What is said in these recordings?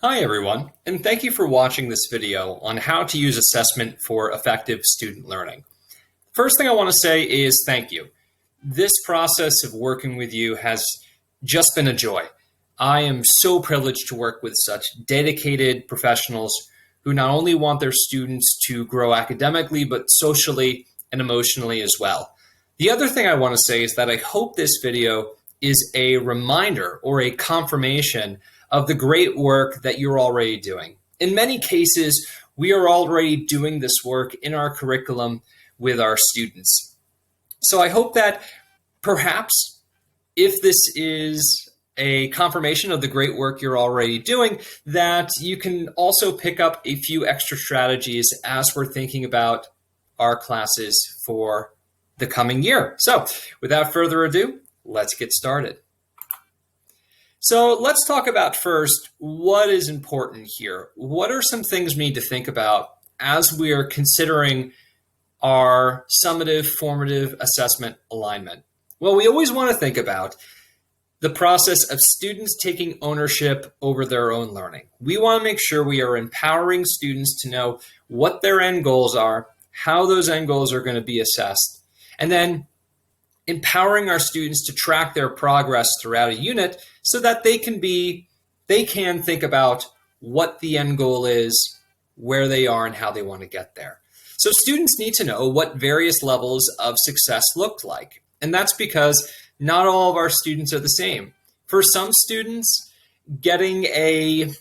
Hi everyone, and thank you for watching this video on how to use assessment for effective student learning. First thing I want to say is thank you. This process of working with you has just been a joy. I am so privileged to work with such dedicated professionals who not only want their students to grow academically, but socially and emotionally as well. The other thing I want to say is that I hope this video is a reminder or a confirmation of the great work that you're already doing. In many cases, we are already doing this work in our curriculum with our students. So I hope that perhaps if this is a confirmation of the great work you're already doing, that you can also pick up a few extra strategies as we're thinking about our classes for the coming year. So without further ado, let's get started. So let's talk about first what is important here. What are some things we need to think about as we are considering our summative formative assessment alignment? Well, we always want to think about the process of students taking ownership over their own learning. We want to make sure we are empowering students to know what their end goals are, how those end goals are going to be assessed, and then empowering our students to track their progress throughout a unit so that they can think about what the end goal is, where they are, and how they want to get there. So students need to know what various levels of success look like. And that's because not all of our students are the same. For some students, getting a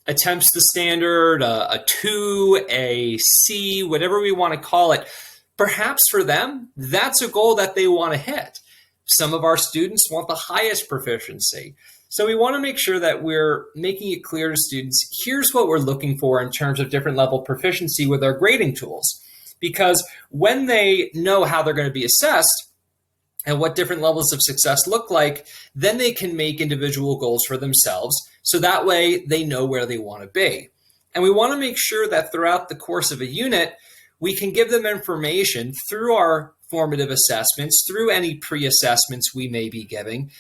attempts the standard, a 2, a C, whatever we want to call it, perhaps for them, that's a goal that they want to hit. Some of our students want the highest proficiency. So we want to make sure that we're making it clear to students, here's what we're looking for in terms of different level proficiency with our grading tools. Because when they know how they're going to be assessed and what different levels of success look like, then they can make individual goals for themselves. So that way they know where they want to be. And we want to make sure that throughout the course of a unit, we can give them information through our formative assessments, through any pre-assessments we may be giving,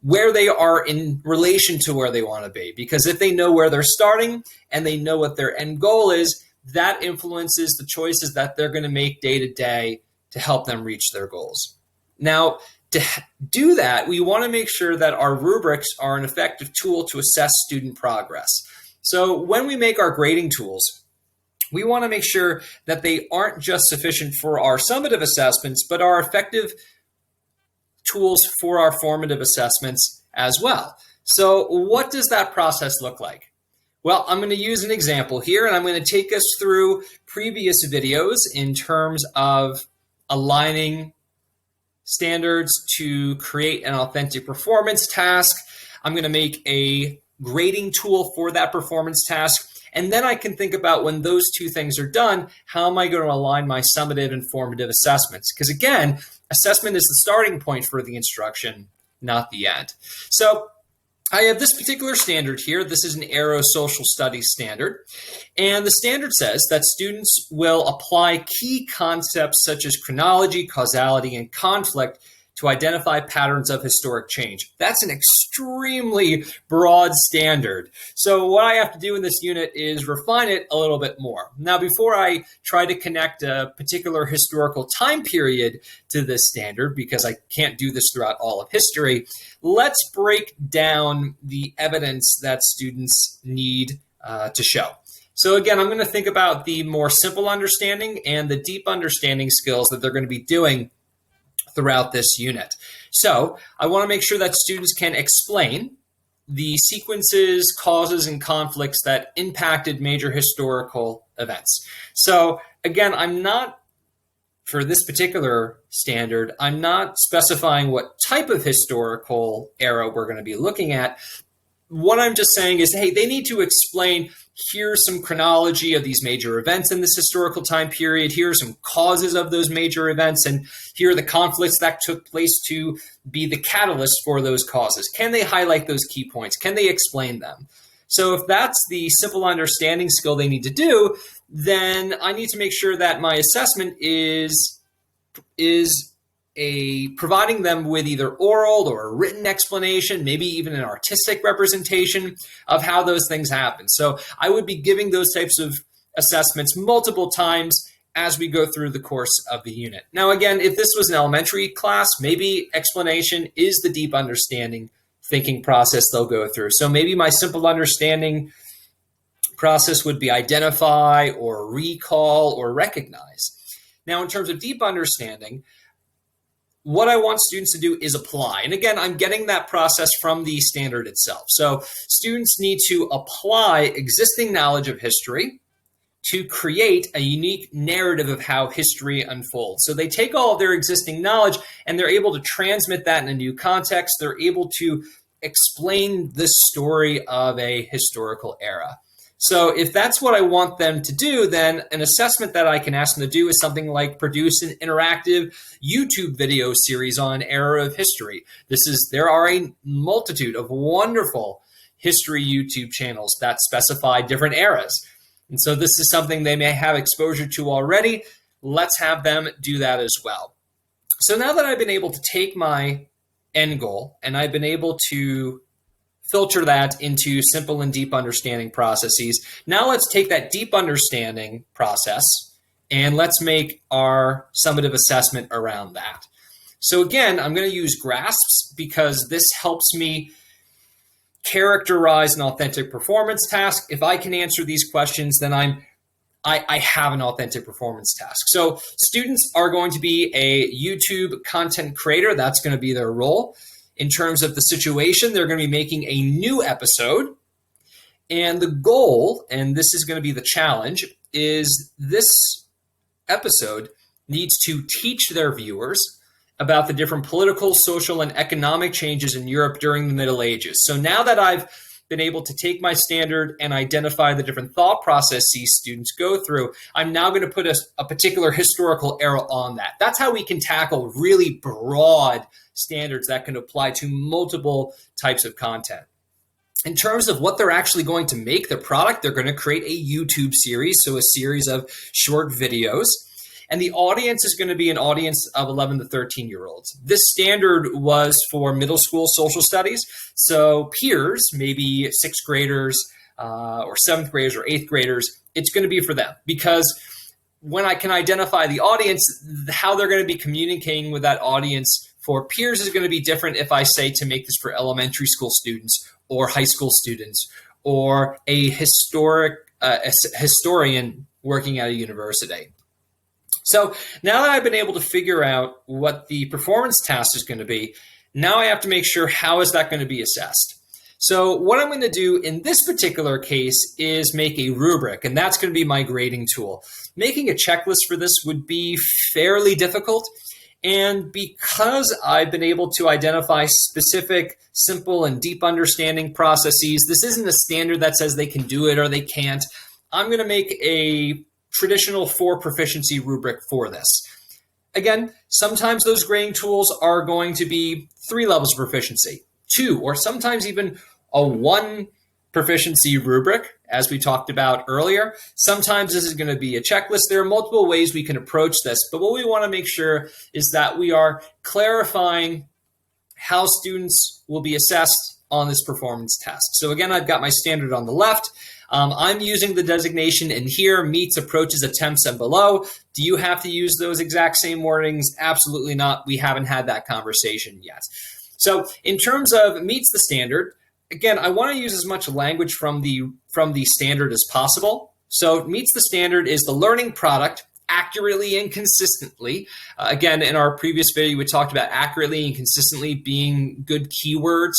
where they are in relation to where they want to be. Because if they know where they're starting and they know what their end goal is, that influences the choices that they're going to make day to day to help them reach their goals. Now, to do that, we want to make sure that our rubrics are an effective tool to assess student progress. So when we make our grading tools, we want to make sure that they aren't just sufficient for our summative assessments, but are effective tools for our formative assessments as well. So what does that process look like? Well, I'm going to use an example here, and I'm going to take us through previous videos in terms of aligning standards to create an authentic performance task. I'm going to make a grading tool for that performance task. And then I can think about when those two things are done, how am I going to align my summative and formative assessments? Because again, assessment is the starting point for the instruction, not the end. So I have this particular standard here. This is an Aero Social Studies standard. And the standard says that students will apply key concepts such as chronology, causality, and conflict to identify patterns of historic change. That's an extremely broad standard. So what I have to do in this unit is refine it a little bit more. Now, before I try to connect a particular historical time period to this standard, because I can't do this throughout all of history, let's break down the evidence that students need to show. So again, I'm going to think about the more simple understanding and the deep understanding skills that they're going to be doing throughout this unit. So I want to make sure that students can explain the sequences, causes, and conflicts that impacted major historical events. So again, for this particular standard, I'm not specifying what type of historical era we're going to be looking at. What I'm just saying is, hey, they need to explain, here's some chronology of these major events in this historical time period, here are some causes of those major events, and here are the conflicts that took place to be the catalyst for those causes. Can they highlight those key points? Can they explain them? So if that's the simple understanding skill they need to do, then I need to make sure that my assessment is providing them with either oral or a written explanation, maybe even an artistic representation of how those things happen. So I would be giving those types of assessments multiple times as we go through the course of the unit. Now, again, if this was an elementary class, maybe explanation is the deep understanding thinking process they'll go through. So maybe my simple understanding process would be identify or recall or recognize. Now, in terms of deep understanding, what I want students to do is apply. And again, I'm getting that process from the standard itself. So students need to apply existing knowledge of history to create a unique narrative of how history unfolds. So they take all of their existing knowledge and they're able to transmit that in a new context. They're able to explain the story of a historical era. So if that's what I want them to do, then an assessment that I can ask them to do is something like produce an interactive YouTube video series on an era of history. There are a multitude of wonderful history YouTube channels that specify different eras. And so this is something they may have exposure to already. Let's have them do that as well. So now that I've been able to take my end goal and I've been able to filter that into simple and deep understanding processes, now let's take that deep understanding process and let's make our summative assessment around that. So again, I'm going to use grasps because this helps me characterize an authentic performance task. If I can answer these questions, then I have an authentic performance task. So students are going to be a YouTube content creator. That's going to be their role. In terms of the situation, they're going to be making a new episode. And the goal, and this is going to be the challenge, is this episode needs to teach their viewers about the different political, social, and economic changes in Europe during the Middle Ages. So now that I've been able to take my standard and identify the different thought processes students go through, I'm now going to put a particular historical era on that. That's how we can tackle really broad standards that can apply to multiple types of content. In terms of what they're actually going to make, the product, they're going to create a YouTube series, so a series of short videos. And the audience is going to be an audience of 11 to 13-year-olds. This standard was for middle school social studies. So peers, maybe sixth graders or seventh graders or eighth graders, it's going to be for them. Because when I can identify the audience, how they're going to be communicating with that audience for peers is going to be different if I say to make this for elementary school students or high school students or a historian working at a university. So now that I've been able to figure out what the performance task is going to be, now I have to make sure how is that going to be assessed. So what I'm going to do in this particular case is make a rubric, and that's going to be my grading tool. Making a checklist for this would be fairly difficult. And because I've been able to identify specific, simple, and deep understanding processes, this isn't a standard that says they can do it or they can't. I'm going to make a traditional 4 proficiency rubric for this. Again, sometimes those grading tools are going to be 3 levels of proficiency, 2, or sometimes even a 1 proficiency rubric, as we talked about earlier. Sometimes this is going to be a checklist. There are multiple ways we can approach this, but what we want to make sure is that we are clarifying how students will be assessed on this performance test. So again, I've got my standard on the left. I'm using the designation in here, meets, approaches, attempts, and below. Do you have to use those exact same wordings? Absolutely not. We haven't had that conversation yet. So in terms of meets the standard, again, I want to use as much language from the standard as possible. So meets the standard is the learning product accurately and consistently. Again, in our previous video, we talked about accurately and consistently being good keywords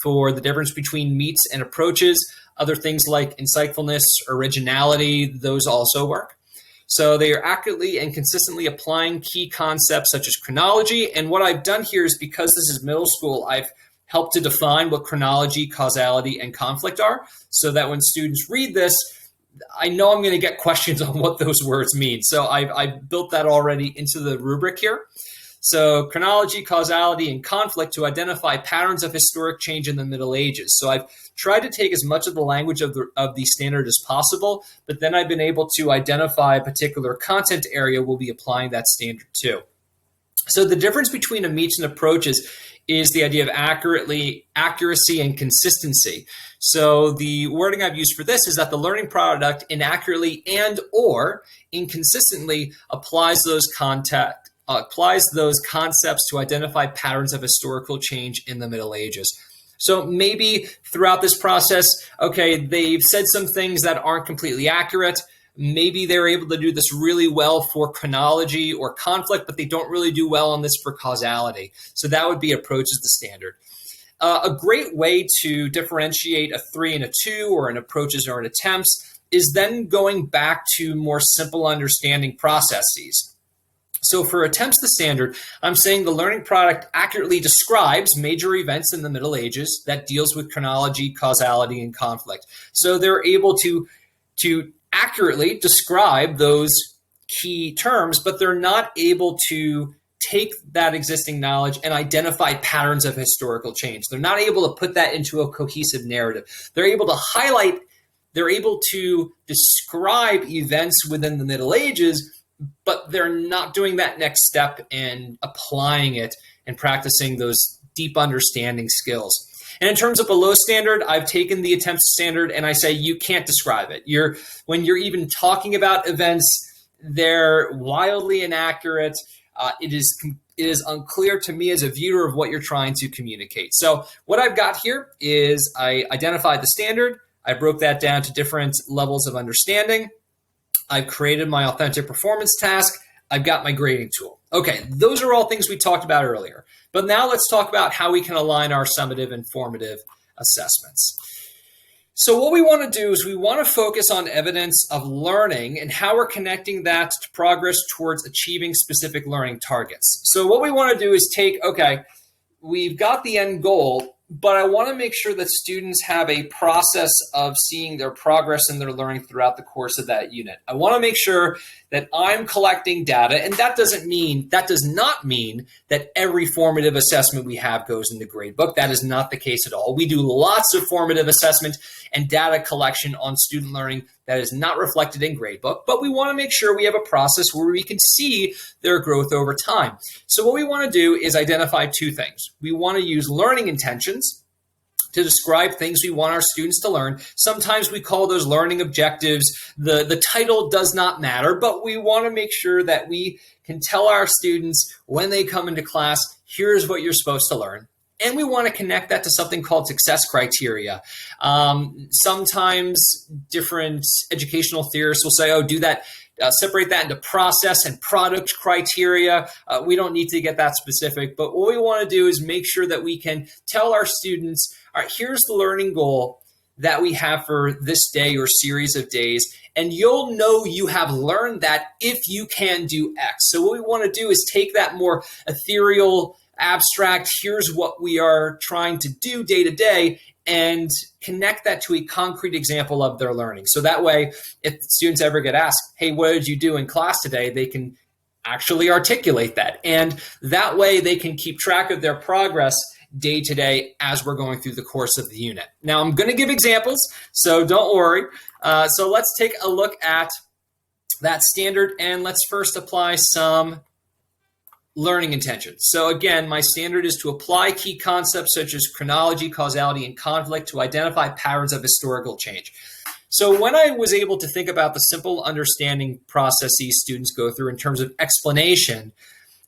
for the difference between meets and approaches. Other things like insightfulness, originality, those also work. So they are accurately and consistently applying key concepts such as chronology. And what I've done here is, because this is middle school, I've helped to define what chronology, causality, and conflict are, so that when students read this, I know I'm going to get questions on what those words mean. So I've built that already into the rubric here. So chronology, causality, and conflict to identify patterns of historic change in the Middle Ages. So I've tried to take as much of the language of the standard as possible, but then I've been able to identify a particular content area we'll be applying that standard to. So the difference between a meets and approaches is the idea of accuracy and consistency. So the wording I've used for this is that the learning product inaccurately and or inconsistently applies those concepts to identify patterns of historical change in the Middle Ages. So maybe throughout this process, okay, they've said some things that aren't completely accurate. Maybe they're able to do this really well for chronology or conflict, but they don't really do well on this for causality. So that would be approach as the standard. A great way to differentiate a 3 and a 2 or an approaches or an attempts is then going back to more simple understanding processes. So for attempts the standard, I'm saying the learning product accurately describes major events in the Middle Ages that deals with chronology, causality, and conflict. So they're able to accurately describe those key terms, but they're not able to take that existing knowledge and identify patterns of historical change. They're not able to put that into a cohesive narrative. They're able to highlight, they're able to describe events within the Middle Ages, but they're not doing that next step and applying it and practicing those deep understanding skills. And in terms of below standard, I've taken the attempts standard and I say you can't describe it. When you're even talking about events, they're wildly inaccurate. It is unclear to me as a viewer of what you're trying to communicate. So what I've got here is I identified the standard. I broke that down to different levels of understanding. I've created my authentic performance task. I've got my grading tool. Okay, those are all things we talked about earlier. But now let's talk about how we can align our summative and formative assessments. So what we want to do is we want to focus on evidence of learning and how we're connecting that to progress towards achieving specific learning targets. So what we want to do is take, okay, we've got the end goal, but I want to make sure that students have a process of seeing their progress and their learning throughout the course of that unit. I want to make sure that I'm collecting data, and that does not mean that every formative assessment we have goes in the gradebook. That is not the case at all. We do lots of formative assessment and data collection on student learning that is not reflected in gradebook, but we want to make sure we have a process where we can see their growth over time. So what we want to do is identify two things. We want to use learning intentions to describe things we want our students to learn. Sometimes we call those learning objectives. The title does not matter, but we want to make sure that we can tell our students when they come into class, here's what you're supposed to learn. And we want to connect that to something called success criteria. Sometimes different educational theorists will say, oh, do that, separate that into process and product criteria. We don't need to get that specific, but what we want to do is make sure that we can tell our students, all right, here's the learning goal that we have for this day or series of days, and you'll know you have learned that if you can do X. So what we want to do is take that more ethereal, abstract, here's what we are trying to do day to day, and connect that to a concrete example of their learning. So that way, if students ever get asked, hey, what did you do in class today? They can actually articulate that. And that way they can keep track of their progress day to day as we're going through the course of the unit. Now, I'm going to give examples, so don't worry. So let's take a look at that standard, and let's first apply some learning intentions. So again, my standard is to apply key concepts such as chronology, causality, and conflict to identify patterns of historical change. So when I was able to think about the simple understanding processes students go through in terms of explanation,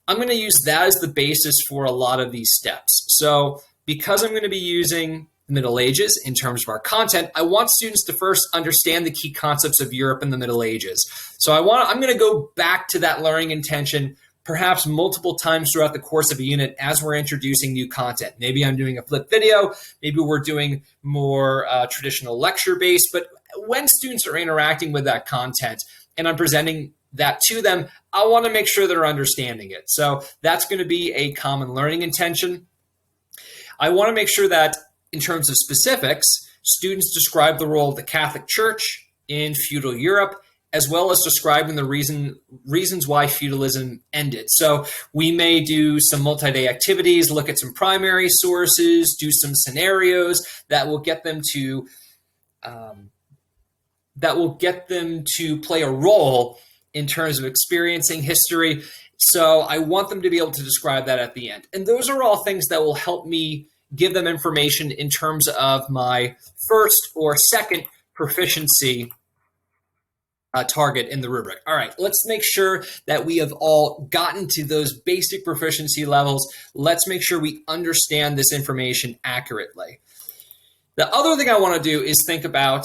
I'm going to use that as the basis for a lot of these steps. So because I'm going to be using the Middle Ages in terms of our content, I want students to first understand the key concepts of Europe in the Middle Ages. So I'm going to go back to that learning intention perhaps multiple times throughout the course of a unit as we're introducing new content. Maybe I'm doing a flip video, maybe we're doing more traditional lecture-based, but when students are interacting with that content and I'm presenting that to them, I want to make sure they're understanding it. So that's going to be a common learning intention. I want to make sure that in terms of specifics, students describe the role of the Catholic Church in feudal Europe, as well as describing the reasons why feudalism ended. So we may do some multi-day activities, look at some primary sources, do some scenarios that will get them to play a role in terms of experiencing history. So I want them to be able to describe that at the end. And those are all things that will help me give them information in terms of my first or second proficiency target in the rubric. All right, let's make sure that we have all gotten to those basic proficiency levels. Let's make sure we understand this information accurately. The other thing I want to do is think about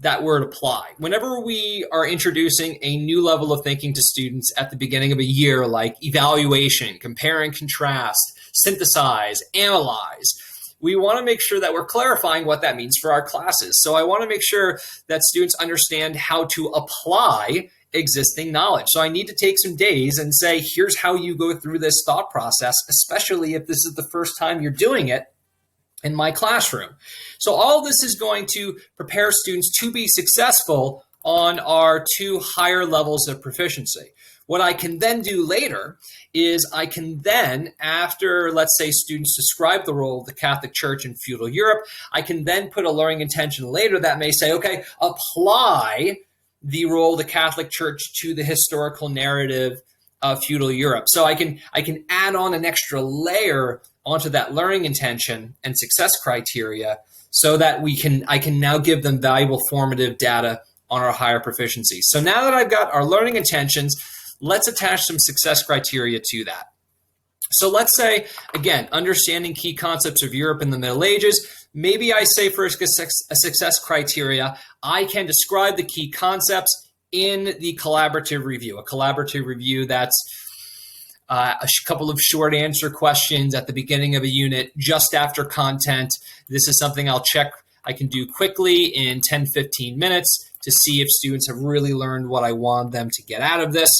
that word apply. Whenever we are introducing a new level of thinking to students at the beginning of a year, like evaluation, compare and contrast, synthesize, analyze, we want to make sure that we're clarifying what that means for our classes. So I want to make sure that students understand how to apply existing knowledge. So I need to take some days and say, here's how you go through this thought process, especially if this is the first time you're doing it in my classroom. So all of this is going to prepare students to be successful on our 2 higher levels of proficiency. What I can then do later is I can then, after, let's say, students describe the role of the Catholic Church in feudal Europe, I can then put a learning intention later that may say, okay, apply the role of the Catholic Church to the historical narrative of feudal Europe. So I can add on an extra layer onto that learning intention and success criteria so that I can now give them valuable formative data on our higher proficiency. So now that I've got our learning intentions, let's attach some success criteria to that. So let's say, again, understanding key concepts of Europe in the Middle Ages. Maybe I say for a success criteria, I can describe the key concepts in the collaborative review. A collaborative review that's a couple of short answer questions at the beginning of a unit just after content. This is something I can do quickly in 10, 15 minutes to see if students have really learned what I want them to get out of this.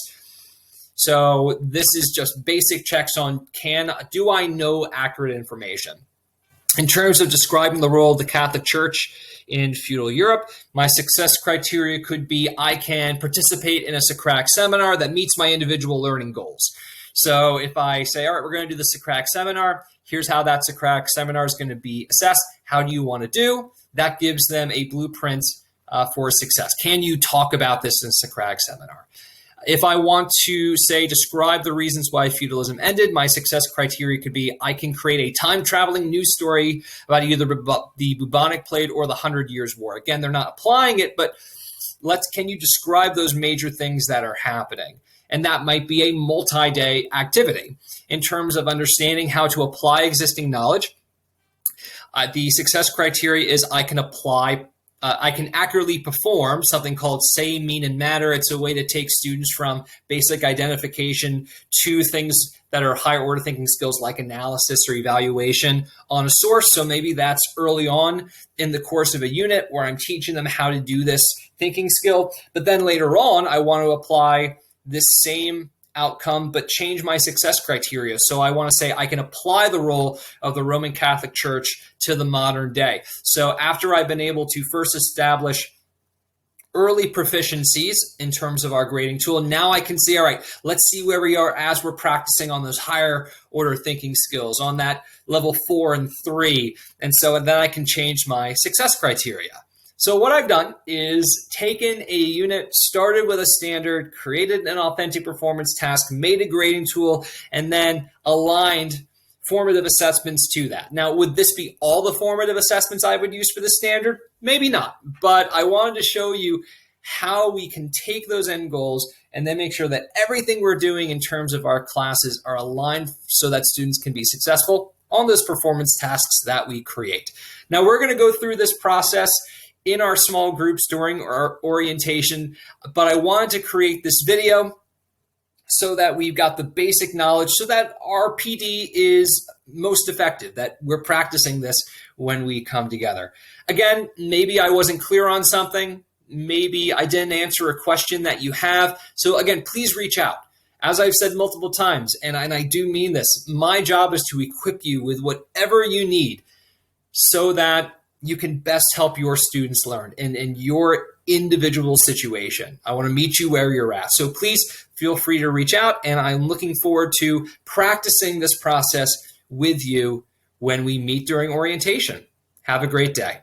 So this is just basic checks on do I know accurate information? In terms of describing the role of the Catholic Church in feudal Europe, my success criteria could be I can participate in a Socratic seminar that meets my individual learning goals. So if I say, all right, we're going to do the Socratic seminar, here's how that Socratic seminar is going to be assessed. How do you want to do? That gives them a blueprint for success. Can you talk about this in a Socratic seminar? If I want to say, describe the reasons why feudalism ended, my success criteria could be I can create a time-traveling news story about either the bubonic plague or the 100 Years' War. Again, they're not applying it, but can you describe those major things that are happening? And that might be a multi-day activity. In terms of understanding how to apply existing knowledge, the success criteria is I can accurately perform something called say, mean, and matter. It's a way to take students from basic identification to things that are higher order thinking skills like analysis or evaluation on a source. So maybe that's early on in the course of a unit where I'm teaching them how to do this thinking skill. But then later on, I want to apply this same outcome, but change my success criteria. So I want to say I can apply the role of the Roman Catholic Church to the modern day. So after I've been able to first establish early proficiencies in terms of our grading tool, now I can see, all right, let's see where we are as we're practicing on those higher order thinking skills on that level 4 and 3. And so then I can change my success criteria. So what I've done is taken a unit, started with a standard, created an authentic performance task, made a grading tool, and then aligned formative assessments to that. Now, would this be all the formative assessments I would use for the standard? Maybe not, but I wanted to show you how we can take those end goals and then make sure that everything we're doing in terms of our classes are aligned so that students can be successful on those performance tasks that we create. Now, we're going to go through this process in our small groups during our orientation, but I wanted to create this video so that we've got the basic knowledge so that our PD is most effective, that we're practicing this when we come together. Again, maybe I wasn't clear on something. Maybe I didn't answer a question that you have. So again, please reach out. As I've said multiple times, and I do mean this, my job is to equip you with whatever you need so that you can best help your students learn in your individual situation. I want to meet you where you're at. So please feel free to reach out, and I'm looking forward to practicing this process with you when we meet during orientation. Have a great day.